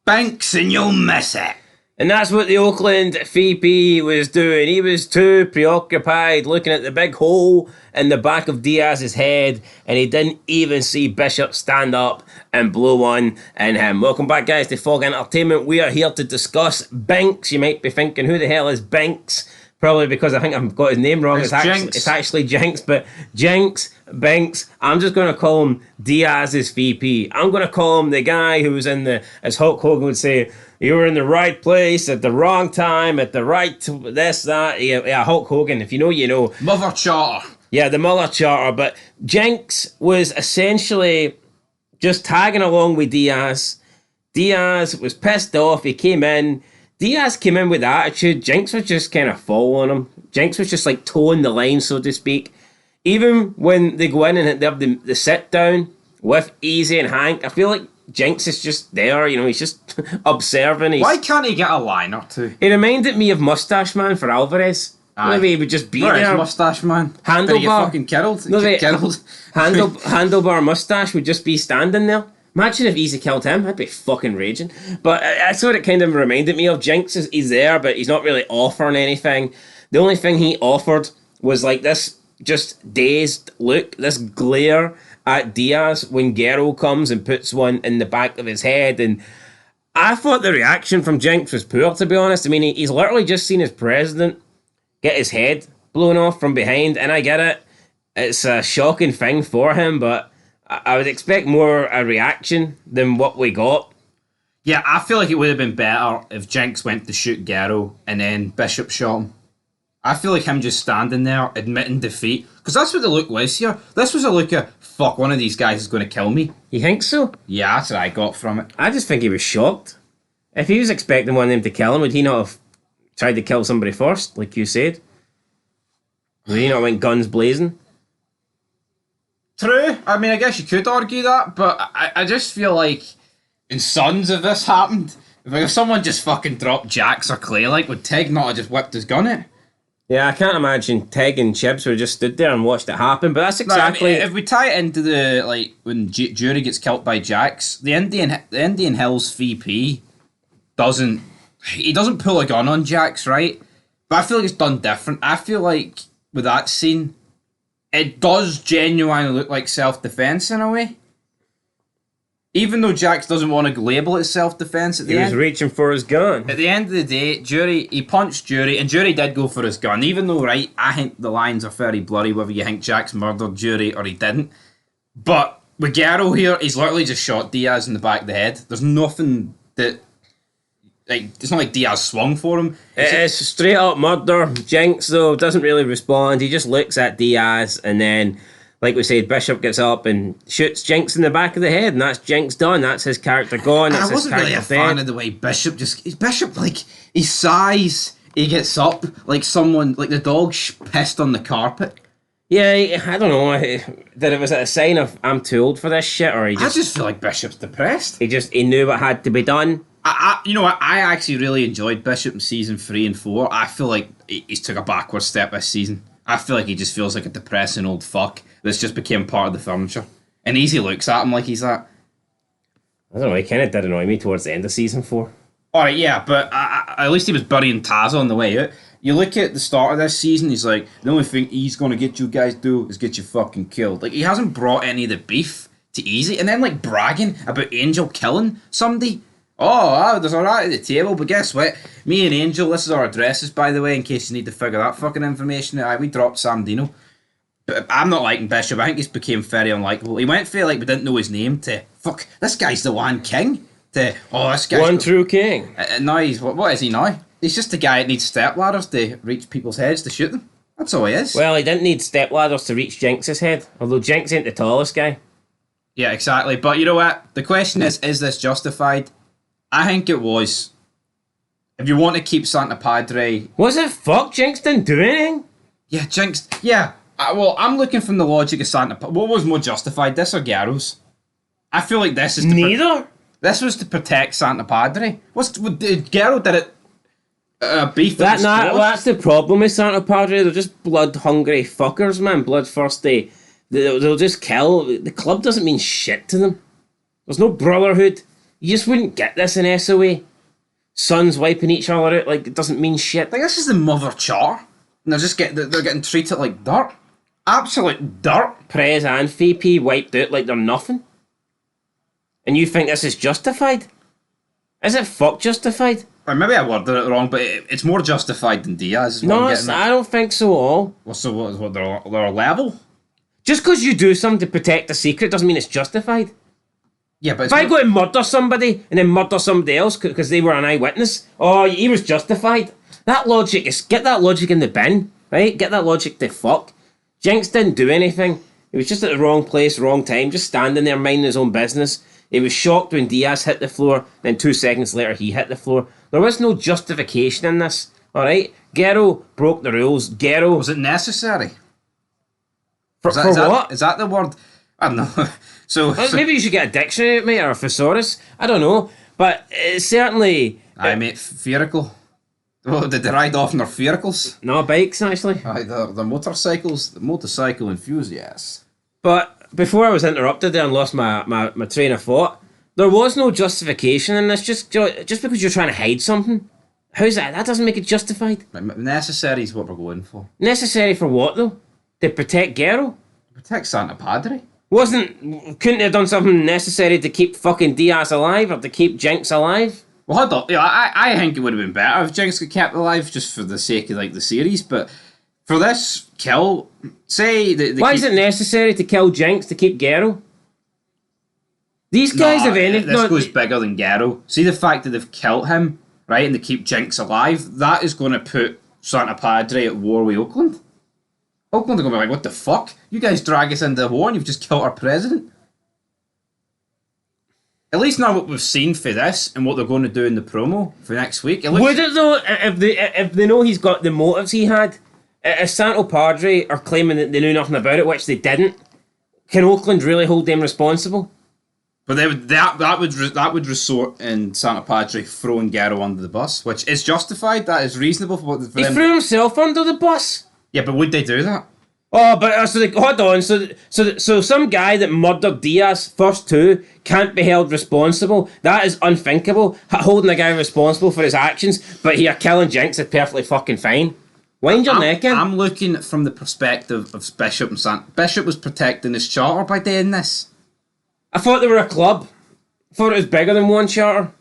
Binks and you'll miss it. And that's what the Oakland VP was doing. He was too preoccupied looking at the big hole in the back of Diaz's head, and he didn't even see Bishop stand up and blow one in him. Welcome back, guys, to Fog Entertainment. We are here to discuss Binks. You might be thinking, who the hell is Binks? Probably because I think I've got his name wrong. It's actually Jinx, but Jinx, Binks. I'm just going to call him Diaz's VP. I'm going to call him the guy who was in the, as Hulk Hogan would say, you were in the right place at the wrong time, at the right, this, that. Yeah, Hulk Hogan, if you know, you know. Mother Charter. Yeah, the Mother Charter. But Jinx was essentially just tagging along with Diaz. Diaz was pissed off. He came in. Diaz came in with attitude. Jinx was just kind of following him. Jinx was just like towing the line, so to speak. Even when they go in and they have the sit down with Easy and Hank, I feel like Jinx is just there, you know, he's just observing. Why can't he get a line or two? He reminded me of Mustache Man for Alvarez. Aye. Maybe he would just be there. Mustache Man? Handlebar. Did he get fucking killed? No, Handlebar Mustache would just be standing there. Imagine if Easy killed him. I'd be fucking raging. But that's what it kind of reminded me of. Jinx he's there, but he's not really offering anything. The only thing he offered was like this just dazed look, this glare at Diaz when Guerrero comes and puts one in the back of his head. And I thought the reaction from Jinx was poor, to be honest. I mean, he's literally just seen his president get his head blown off from behind, and I get it. It's a shocking thing for him, but I would expect more a reaction than what we got. Yeah, I feel like it would have been better if Jinx went to shoot Guerrero and then Bishop shot him. I feel like him just standing there, admitting defeat. Because that's what the look was here. This was a look of, fuck, one of these guys is going to kill me. You think so? Yeah, that's what I got from it. I just think he was shocked. If he was expecting one of them to kill him, would he not have tried to kill somebody first, like you said? Would he not went guns blazing? True. I mean, I guess you could argue that, but I just feel like in Sons, if this happened, if someone just fucking dropped Jax or Clay, like, would Tig not have just whipped his gun at? Yeah, I can't imagine Tig and Chips would have just stood there and watched it happen, but that's exactly... No, I mean, if we tie it into the, like, when Jury gets killed by Jax, the Indian Hills VP doesn't pull a gun on Jax, right? But I feel like it's done different. I feel like with that scene, it does genuinely look like self-defense in a way. Even though Jax doesn't want to label it self-defense at the end. He was reaching for his gun. At the end of the day, he punched Jury, and Jury did go for his gun. Even though, right, I think the lines are very blurry whether you think Jax murdered Jury or he didn't. But with Guerrero here, he's literally just shot Diaz in the back of the head. There's nothing that... Like, it's not like Diaz swung for him. It's straight up murder. Jinx, though, doesn't really respond. He just looks at Diaz, and then... Like we said, Bishop gets up and shoots Jinx in the back of the head, and that's Jinx done. That's his character gone. That's I wasn't really a fan of the way Bishop like, his size, he gets up like someone, like the dog pissed on the carpet. Yeah, I don't know. That it was a sign of I'm too old for this shit, or I just feel like Bishop's depressed. He knew what had to be done. You know what? I actually really enjoyed Bishop in season 3 and 4. I feel like he's took a backward step this season. I feel like he just feels like a depressing old fuck that's just became part of the furniture. And Easy looks at him like he's that. I don't know, he kind of did annoy me towards the end of season 4. Alright, yeah, but at least he was burying Taz on the way out. You look at the start of this season, he's like, the only thing he's going to get you guys do is get you fucking killed. Like, he hasn't brought any of the beef to Easy. And then, like, bragging about Angel killing somebody. Oh, there's a rat at the table, but guess what? Me and Angel, this is our addresses, by the way, in case you need to figure that fucking information out. We dropped Sam Dino. But I'm not liking Bishop. I think he's became very unlikable. He went for, like, we didn't know his name, to, fuck, this guy's the one king, to, oh, this guy's... One true king. Now he's, what is he now? He's just the guy that needs step ladders to reach people's heads to shoot them. That's all he is. Well, he didn't need step ladders to reach Jinx's head, although Jinx ain't the tallest guy. Yeah, exactly. But you know what? The question is this justified? I think it was. If you want to keep Santa Padre... Was it fuck? Jinx didn't do anything? Yeah, Jinx... Yeah. Well, I'm looking from the logic of Santa Padre. What was more justified, this or Gyarados? I feel like this is... Neither? This was to protect Santa Padre. Gyaro did it... beef that's the problem with Santa Padre. They're just blood-hungry fuckers, man. Bloodthirsty. They'll just kill. The club doesn't mean shit to them. There's no brotherhood. You just wouldn't get this in SOA. Sons wiping each other out like it doesn't mean shit. Like, this is the mother charter. And they're getting treated like dirt. Absolute dirt. Prez and VP wiped out like they're nothing. And you think this is justified? Is it fuck justified? Or maybe I worded it wrong, but it's more justified than Diaz. No, I don't think so at all. So what their level? Just because you do something to protect a secret doesn't mean it's justified. Yeah, but if I go and murder somebody and then murder somebody else because they were an eyewitness, he was justified. That logic is, get that logic in the bin, right? Get that logic to fuck. Jinx didn't do anything. He was just at the wrong place, wrong time, just standing there minding his own business. He was shocked when Diaz hit the floor, then 2 seconds later he hit the floor. There was no justification in this, alright? Guerrero broke the rules. Guerrero... Was it necessary? For what? Is that the word? I don't know. so maybe you should get a dictionary, mate, or a thesaurus. I don't know. But it's certainly... Aye, mate, vehicle. Oh, did they ride off in their vehicles? No, bikes, actually. Aye, the motorcycles, the motorcycle enthusiasts. But before I was interrupted there and lost my train of thought, there was no justification in this. Just because you're trying to hide something. How's that? That doesn't make it justified. Necessary is what we're going for. Necessary for what, though? To protect Guerrero? Protect Santa Padre. Couldn't they have done something necessary to keep fucking Diaz alive or to keep Jinx alive? Well, hold on. Yeah, I think it would have been better if Jinx got kept alive just for the sake of like the series, but for this kill, say why is it necessary to kill Jinx to keep Guerrero? These guys have anything. This goes bigger than Guerrero. See the fact that they've killed him, right, and they keep Jinx alive. That is going to put Santa Padre at war with Oakland. Oakland are going to be like, what the fuck? You guys drag us into war and you've just killed our president. At least now what we've seen for this and what they're going to do in the promo for next week. Would it though, if they know he's got the motives he had, if Santo Padre are claiming that they knew nothing about it, which they didn't, can Oakland really hold them responsible? But that would resort in Santa Padre throwing Guerrero under the bus, which is justified. That is reasonable for them. He threw himself under the bus. Yeah, but would they do that? Oh, but hold on. So some guy that murdered Diaz first 2 can't be held responsible. That is unthinkable. Holding a guy responsible for his actions, but here killing Jinx is perfectly fucking fine. Wind your neck in. I'm looking from the perspective of Bishop and Sant. Bishop was protecting his charter by doing this. I thought they were a club. I thought it was bigger than one charter.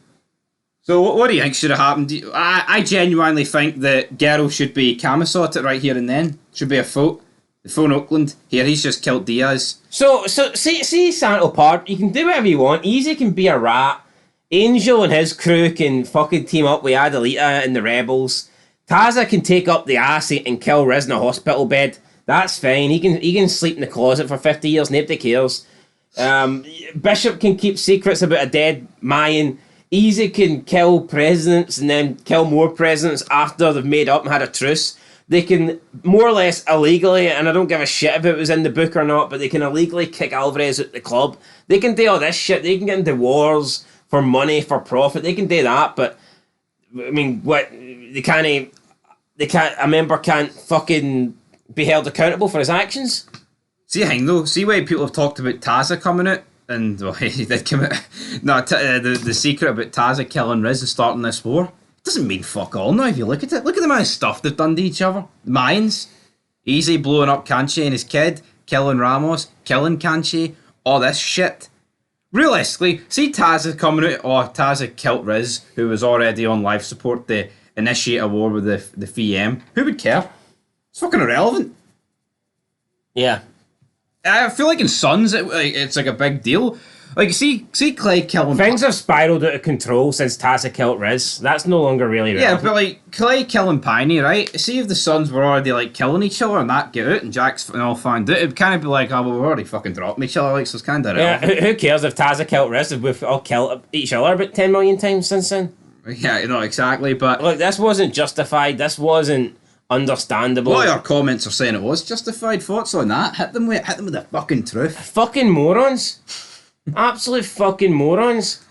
So what do you think should have happened? I genuinely think that Guerrero should be camisotted right here and then. Should be a vote. The phone Oakland. Here, he's just killed Diaz. So see Santo Padre, you can do whatever you want. Easy can be a rat. Angel and his crew can fucking team up with Adelita and the Rebels. Taza can take up the ass and kill Riz in a hospital bed. That's fine. He can sleep in the closet for 50 years. Nobody cares. Bishop can keep secrets about a dead Mayan. Easy can kill presidents and then kill more presidents after they've made up and had a truce. They can more or less illegally, and I don't give a shit if it was in the book or not, but they can illegally kick Alvarez out the club. They can do all this shit. They can get into wars for money, for profit. They can do that, but I mean, what they can't. A member can't fucking be held accountable for his actions. See, hang though. See why people have talked about Taza coming out, and well, he did come out. No, the secret about Taza killing Riz and starting this war doesn't mean fuck all now. If you look at it, look at the amount of stuff they've done to each other. The Mayans, Easy blowing up Kanchi and his kid, killing Ramos, killing Kanchi, all this shit. Realistically, see Taza coming out. Oh, Taza killed Riz, who was already on life support to initiate a war with the VM. Who would care? It's fucking irrelevant. Yeah. I feel like in Sons, it's like a big deal. Like, see Clay killing... Things have spiraled out of control since Taza killed Riz. That's no longer really relevant. Yeah, but like, Clay killing Piney, right? See if the Sons were already like killing each other and that get out and Jack's all found out, it'd kind of be like, oh, well, we're already fucking dropping each other, like, so it's kind of irrelevant. Yeah, who cares if Taza killed Riz if we've all killed each other about 10 million times since then? Yeah, you know, exactly, but... Look, this wasn't justified, this wasn't understandable. A lot of our comments are saying it was justified. Thoughts on that? Hit them with the fucking truth. Fucking morons. Absolute fucking morons.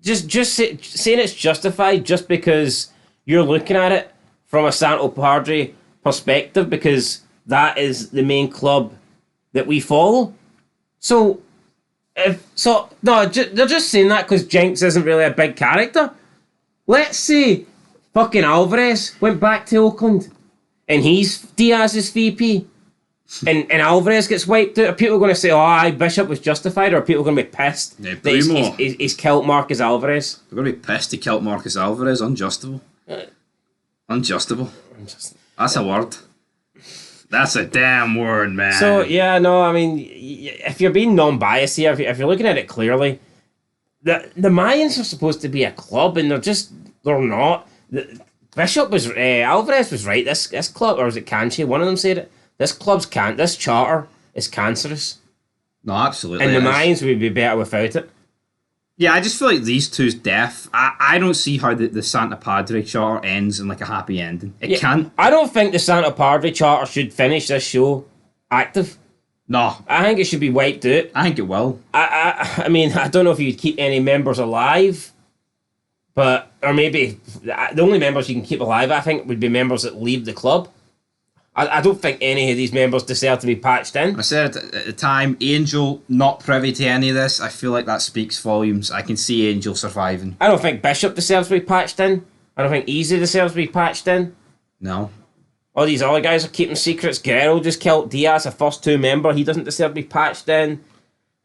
Just saying it's justified just because you're looking at it from a Santo Padre perspective, because that is the main club that we follow. So They're just saying that because Jinx isn't really a big character. Let's say fucking Alvarez went back to Oakland and he's Diaz's VP and Alvarez gets wiped out. Are people going to say, oh, aye, Bishop was justified, or are people going to be pissed Yeah, that he's killed Marcus Alvarez? They're going to be pissed he killed Marcus Alvarez. Unjustable. Unjustable. That's a word. That's a damn word, man. So, yeah, no, I mean, if you're being non-biased here, if you're looking at it clearly, the Mayans are supposed to be a club, and they're not. Bishop was, Alvarez was right, this club, or was it Canchi? One of them said it. This charter is cancerous. No, absolutely. And the Mayans would be better without it. Yeah, I just feel like these two's death. I don't see how the Santa Padre charter ends in like a happy ending. It can't. I don't think the Santa Padre charter should finish this show active. No. I think it should be wiped out. I think it will. I mean, I don't know if you'd keep any members alive, or maybe the only members you can keep alive, I think, would be members that leave the club. I don't think any of these members deserve to be patched in. I said at the time, Angel not privy to any of this. I feel like that speaks volumes. I can see Angel surviving. I don't think Bishop deserves to be patched in. I don't think Easy deserves to be patched in. No. All these other guys are keeping secrets. Guerrero just killed Diaz, a first two member. He doesn't deserve to be patched in.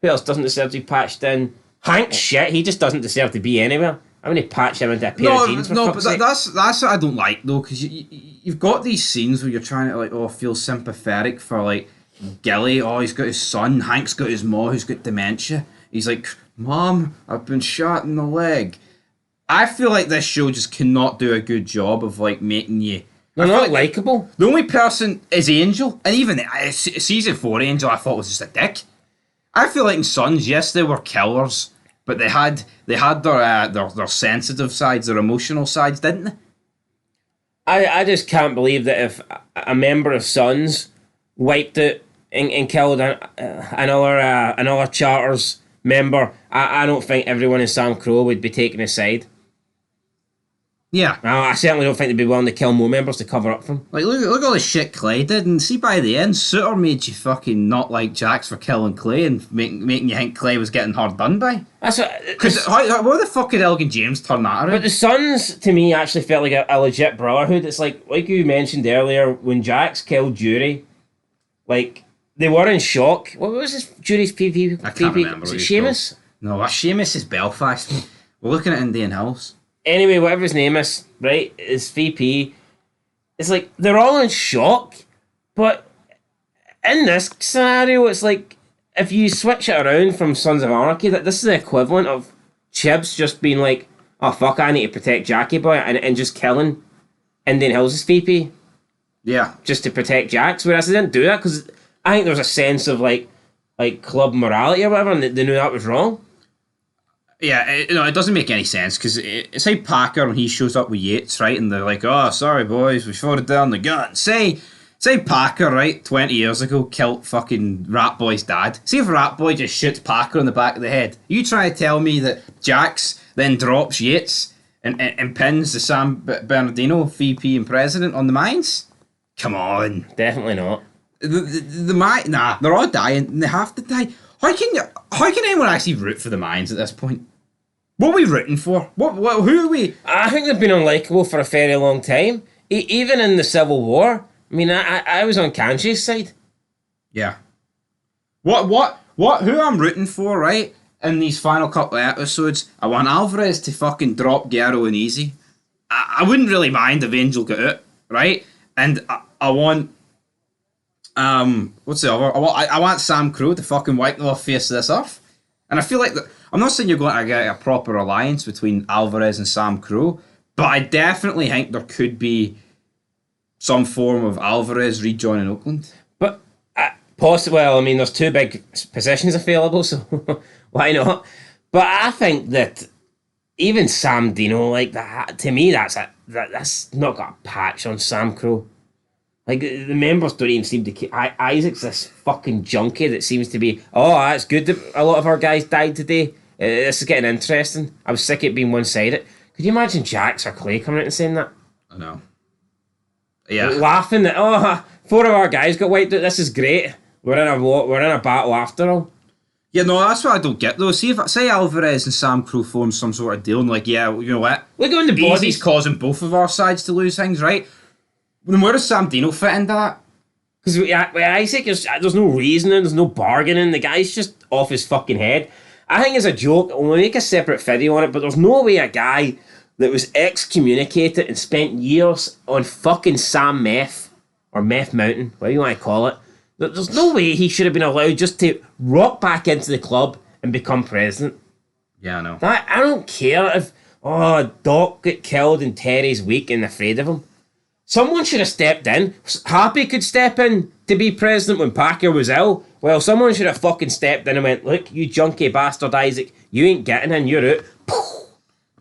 Who else doesn't deserve to be patched in? Hank, shit, he just doesn't deserve to be anywhere. I'm going to patch him into a pair of jeans. That's what I don't like though, because you've got these scenes where you're trying to like feel sympathetic for like Gilly. Oh, he's got his son. Hank's got his ma who's got dementia. He's like, Mom, I've been shot in the leg. I feel like this show just cannot do a good job of like making you. They're not likable. The only person is Angel, and even season 4 Angel I thought was just a dick. I feel like in Sons, yes, they were killers. But they had their sensitive sides, their emotional sides, didn't they? I just can't believe that if a member of Sons wiped it and killed another Charters member, I don't think everyone in Sam Crow would be taking his side. Yeah. I certainly don't think they'd be willing to kill more members to cover up for him. Like, look at all the shit Clay did, and see by the end, Suter made you fucking not like Jax for killing Clay and making you think Clay was getting hard done by. That's what. Because where the fuck did Elgin James turn that around? But the Sons, to me, actually felt like a legit brotherhood. It's like you mentioned earlier, when Jax killed Jury, like, they were in shock. What was this Jury's PP? I can't remember. Was it Seamus? No, Seamus is Belfast. We're looking at Indian Hills. Anyway, whatever his name is, right, is VP. It's like, they're all in shock, but in this scenario, it's like, if you switch it around from Sons of Anarchy, that this is the equivalent of Chibs just being like, oh fuck, I need to protect Jackie Boy, and just killing Indian Hills' VP. Yeah. Just to protect Jax, whereas they didn't do that, because I think there was a sense of like club morality or whatever, and they knew that was wrong. Yeah, it doesn't make any sense, because it's like Packer when he shows up with Yates, right, and they're like, oh, sorry boys, we shot it down the gun. Say Packer, right, 20 years ago, killed fucking Rat Boy's dad. See if Rat Boy just shoots Packer in the back of the head. You try to tell me that Jax then drops Yates and pins the Sam Bernardino, VP and president, on the mines? Come on. Definitely not. Nah, they're all dying, and they have to die. How can anyone actually root for the Mayans at this point? What are we rooting for? Who are we? I think they've been unlikable for a very long time. Even in the Civil War. I mean, I was on Kanchi's side. Yeah. Who I'm rooting for, right? In these final couple of episodes, I want Alvarez to fucking drop Guerrero and Easy. I wouldn't really mind if Angel got out, right? And I want... what's the other? I want Sam Crow to fucking wipe the face of this earth. And I feel like I'm not saying you're going to get a proper alliance between Alvarez and Sam Crow, but I definitely think there could be some form of Alvarez rejoining Oakland. But possibly, well, I mean, there's two big positions available, so why not? But I think that even Sam Dino, like that, to me, that's not got a patch on Sam Crow. Like, the members don't even seem to keep... Isaac's this fucking junkie that seems to be, oh, that's good that a lot of our guys died today. This is getting interesting. I was sick of it being one-sided. Could you imagine Jax or Clay coming out and saying that? I know. Yeah. Laughing that, oh, 4 of our guys got wiped out. This is great. We're in a battle after all. Yeah, no, that's what I don't get though. See if say Alvarez and Sam Crow form some sort of deal and like, yeah, well, you know what? Look at when the Easy's bodies. causing both of our sides to lose things, right? Then where does Sam Dino fit into that? Because with Isaac, there's no reasoning, there's no bargaining. The guy's just off his fucking head. I think as a joke, we'll make a separate video on it, but there's no way a guy that was excommunicated and spent years on fucking Sam Meth, or Meth Mountain, whatever you want to call it, there's no way he should have been allowed just to rock back into the club and become president. Yeah, I know. I don't care if, Doc got killed and Terry's weak and afraid of him. Someone should have stepped in. Happy could step in to be president when Parker was ill. Well, someone should have fucking stepped in and went, look, you junkie bastard Isaac, you ain't getting in, you're out.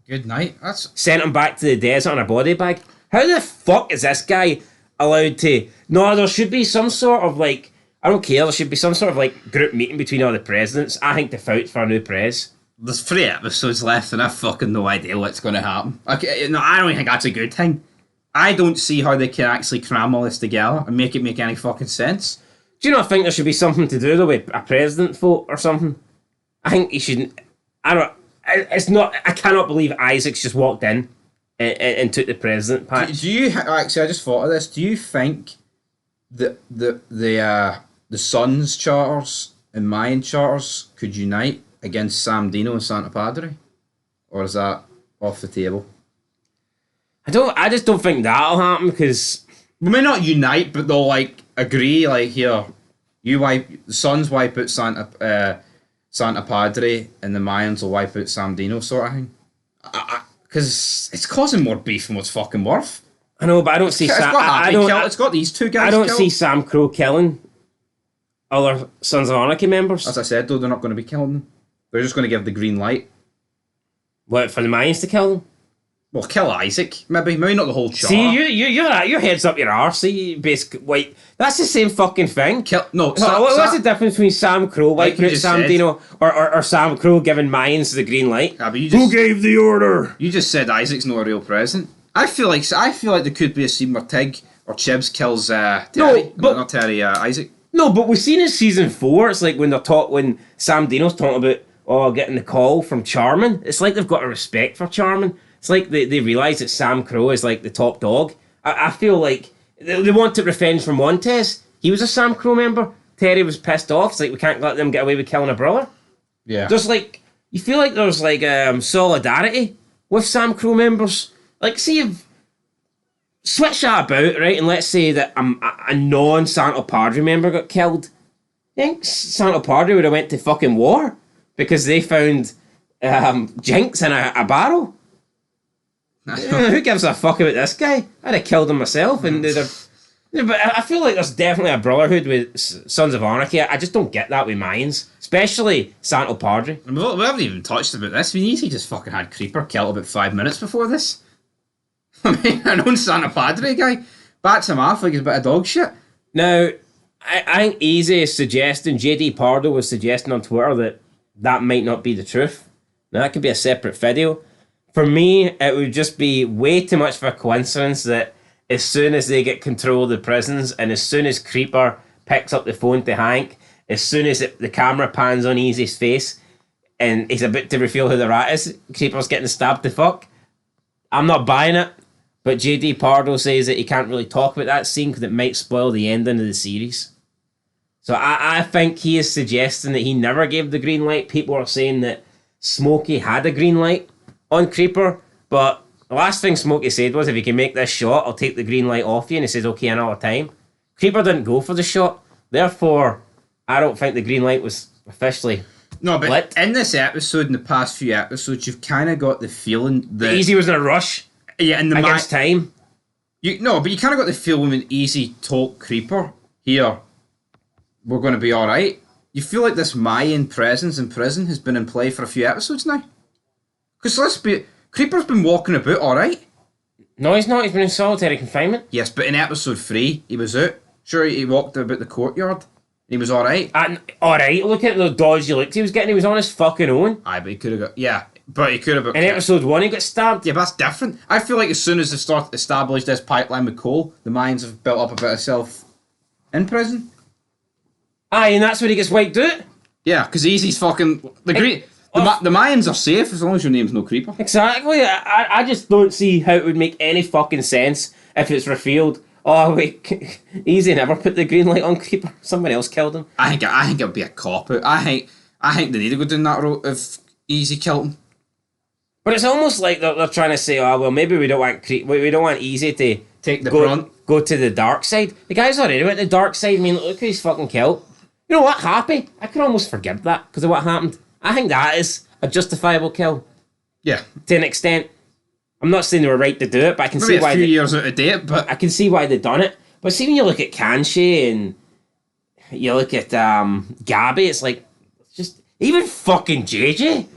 Good night. That's Sent him back to the desert on a body bag. How the fuck is this guy allowed to... No, there should be some sort of like... I don't care, there should be some sort of like group meeting between all the presidents. I think to fight for a new prez. there's 3 episodes left, and I fucking no idea what's going to happen. Okay, no, I don't think that's a good thing. I don't see how they can actually cram all this together and make it make any fucking sense. Do you not think there should be something to do though with a president vote or something? I think he shouldn't. I don't. It's not. I cannot believe Isaac's just walked in and took the president patch. Do you actually? I just thought of this. Do you think that the Suns charters and Mayan charters could unite against Sam Dino and Santa Padre, or is that off the table? I just don't think that'll happen because We may not unite, but they'll like agree. Like here, the Suns wipe out Santa Padre, and the Mayans will wipe out Sam Dino, sort of thing. Because it's causing more beef than what's fucking worth. I know, but I don't see. It's got these 2 guys. I don't killed. see Sam Crow killing other Sons of Anarchy members. As I said, though, they're not going to be killing them. They're just going to give the green light. What, for the Mayans to kill them? Well, kill Isaac, maybe not the whole charter. See, your head's up your arse. See, basically, wait, that's the same fucking thing. What's the difference between Sam Crow wiping out Sam Dino or Sam Crow giving Mayans the green light? Yeah, but who gave the order? You just said Isaac's not a real president. I feel like there could be a scene where Tig or Chibs kills Terry, not Terry, Isaac. No, but we've seen in season 4. It's like when Sam Dino's talking about getting the call from Charmin. It's like they've got a respect for Charmin. It's like they realise that Sam Crow is like the top dog. I feel like they wanted revenge from Montez. He was a Sam Crow member. Terry was pissed off. It's like we can't let them get away with killing a brother. Yeah. There's like, you feel like there's like solidarity with Sam Crow members. Like, see if switch that about, right? And let's say that a non-Santo Padre member got killed. I think Santo Padre would have went to fucking war because they found Jinx in a barrel. Who gives a fuck about this guy? I'd have killed him myself, and but I feel like there's definitely a brotherhood with Sons of Anarchy. I just don't get that with Mayans, especially Santo Padre. We haven't even touched about this. We need to just fucking had Creeper killed about 5 minutes before this. I mean, I know Santa Padre guy bats him off like he's a bit of dog shit. Now, I think Easy is suggesting, JD Pardo was suggesting on Twitter that might not be the truth. Now, that could be a separate video. For me, it would just be way too much of a coincidence that as soon as they get control of the prisons and as soon as Creeper picks up the phone to Hank, as soon as the camera pans on Easy's face and he's about to reveal who the rat is, Creeper's getting stabbed to fuck. I'm not buying it, but JD Pardo says that he can't really talk about that scene because it might spoil the ending of the series. So I think he is suggesting that he never gave the green light. People are saying that Smokey had a green light on Creeper, but the last thing Smokey said was, if you can make this shot, I'll take the green light off you, and he says, okay, another time. Creeper didn't go for the shot, therefore, I don't think the green light was officially lit. In this episode, in the past few episodes, you've kind of got the feeling that... Easy was in a rush against time. But you kind of got the feeling when Easy told Creeper, here, we're going to be alright. You feel like this Mayan presence in prison has been in play for a few episodes now? Because Creeper's been walking about alright. No, he's not. He's been in solitary confinement. Yes, but in episode 3, he was out. Sure, he walked about the courtyard. He was alright. Alright, look at the dodgy looks he was getting. He was on his fucking own. Aye, but he could have got... Yeah, but he could have... In episode 1, he got stabbed. Yeah, but that's different. I feel like as soon as they start establish this pipeline with Cole, the Mayans have built up a bit of self in prison. Aye, and that's where he gets wiped out. Yeah, because Easy's fucking the green. The Mayans are safe as long as your name's no creeper. Exactly. I just don't see how it would make any fucking sense if it's revealed. Oh wait, Easy never put the green light on creeper. Somebody else killed him. I think it would be a cop out. I think they need to go down that route if Easy killed him. But it's almost like they're trying to say, oh well, maybe we don't want Easy to Take the brunt. Go to the dark side. The guy's already went to the dark side. I mean, look who he's fucking killed. You know what? Happy. I can almost forgive that because of what happened. I think that is a justifiable kill. Yeah. To an extent. I'm not saying they were right to do it, but I can Maybe see why. A few years out of date, but I can see why they've done it. But see, when you look at Kanshi and you look at Gabby, it's like just even fucking JJ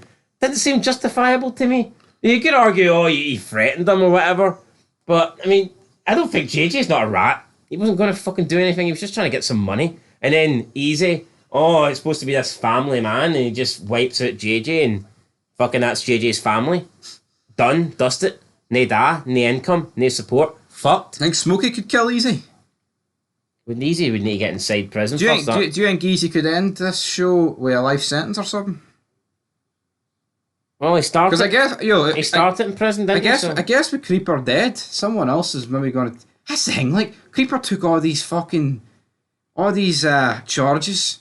didn't seem justifiable to me. You could argue, oh, he threatened them or whatever, but I mean, I don't think JJ's not a rat. He wasn't going to fucking do anything. He was just trying to get some money. And then Easy, oh, it's supposed to be this family man, and he just wipes out JJ, and fucking that's JJ's family. Done, dusted. No da, no income, no support. Fucked. I think Smokey could kill Easy. Wouldn't Easy would need to get inside prison Do you, first. think, do you think Easy could end this show with a life sentence or something? Well, he started. Because I guess he started in prison, didn't he? I guess with Creeper dead, someone else is maybe going to. That's the thing. Like Creeper took all these charges,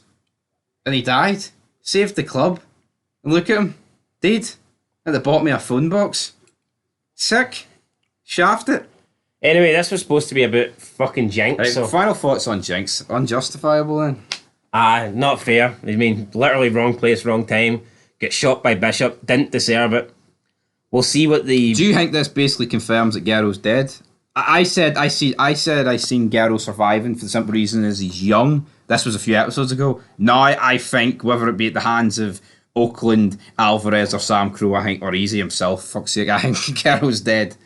and he died. Saved the club, and look at him, dead. And they bought me a phone box. Sick. Shafted. Anyway, this was supposed to be about fucking Jinx. Right, so final thoughts on Jinx. Unjustifiable then. Not fair. I mean, literally wrong place, wrong time. Get shot by Bishop. Didn't deserve it. We'll see what the. Do you think this basically confirms that Garrow's dead? I said I seen Garrow surviving for the simple reason is he's young. This was a few episodes ago. Now I think whether it be at the hands of Oakland, Alvarez, or Sam Crow, I think, or Easy himself, fuck's sake, I think Garrow's dead.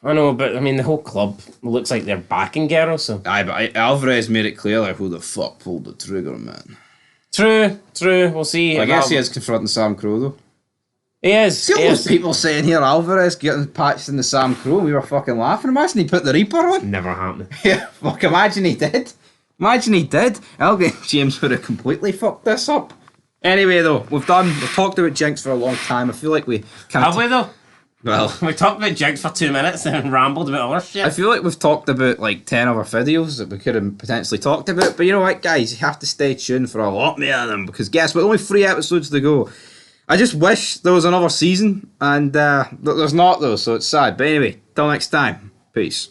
I know, but I mean, the whole club looks like they're backing Garrow, so. Aye, but Alvarez made it clear, like, who the fuck pulled the trigger, man? True. We'll see. I guess he is confronting Sam Crow, though. He is. See all those people saying here, Alvarez getting patched in the Sam Crow, we were fucking laughing. Imagine he put the Reaper on. Never happened. Yeah, fuck, imagine he did. Imagine he did. Elgin James would have completely fucked this up. Anyway, though, we've talked about Jinx for a long time. I feel like we can't. Have we, though? Well, we talked about Jinx for 2 minutes and rambled about other shit. I feel like we've talked about like 10 other videos that we could have potentially talked about. But you know what, guys? You have to stay tuned for a lot more of them because guess what? Only 3 episodes to go. I just wish there was another season, and there's not, though, so it's sad. But anyway, till next time. Peace.